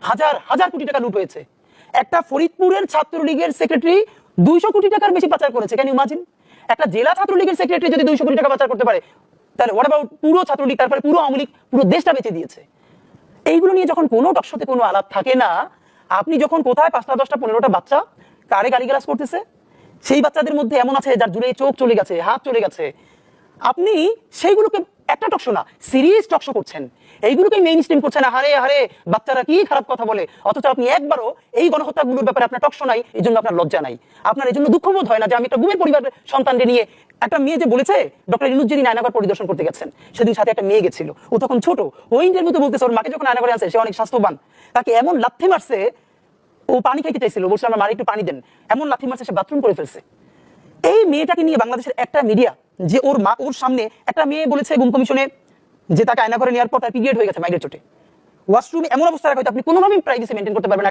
হাজার হাজার কোটি টাকা লুট হয়েছে। একটা ফরিদপুরের ছাত্রলীগের সেক্রেটারি 200 কোটি টাকার বেশি পাচার করেছে। Can you imagine? একটা জেলা ছাত্রলীগের সেক্রেটারি যদি 200 কোটি টাকা পাচার করতে পারে, তাহলে হোয়াট অ্যাবাউট পুরো ছাত্রলীগ, তারপরে পুরো আওয়ামী লীগ, পুরো দেশটা বেঁচে দিয়েছে। এইগুলো নিয়ে যখন কোনো টকশোতে কোনো আলাপ থাকে না, আপনি যখন কোথায় 5টা 10টা 15টা বাচ্চা কারে গালিগালাজ করতেছে, সেই বাচ্চাদের মধ্যে এমন আছে যার জুড়ে চোখ চলে গেছে, হাত চলে গেছে, আপনি সেইগুলোকে একটা টকশো না সিরিয়াস টকশো করছেন, এইগুলোকে মেইন স্ট্রিম করছেন। হারে হারে বাচ্চারা কি খারাপ কথা বলে, অথচ আপনি একবারও এই গণহত্যাগুলোর ব্যাপারে আপনার টকশো নাই, এই জন্য আপনার লজ্জা নাই, আপনার এই জন্য দুঃখবোধ হয় না যে আমি একটা গুমের পরিবারের সন্তানকে নিয়ে, একটা মেয়ে যে বলেছে ডক্টর ইউনূস যেদিন আয়নাঘর পরিদর্শন করতে গেছেন, সেদিন সাথে একটা মেয়ে গেছিল, ও তখন ছোট, ও ইন্টারভিউতে বলতেছে ওর মাকে যখন আয়নাঘরে আছে সে অনেক স্বাস্থ্যবান, তাকে এমন লাথি মারছে, ও পানি খাইতে চাইছিল, বলছিল আমার মার একটু পানি দেন, এমন লাথি মারছে সে বাথরুম করে ফেলছে। এই মেয়েটাকে নিয়ে বাংলাদেশের একটা মিডিয়া, যে ওর মা, ওর সামনে একটা মেয়ে বলেছে গুম কমিশনে যে তাকে আয়না করে নেওয়ার পর তার পিরিয়ড হয়ে গেছে মাইগ্রেট চোটে, ওয়াশরুমে এমন অবস্থা রাখা হয়তো আপনি কোনোভাবেই প্রাইভেসি মেনটেন করতে পারবেন না।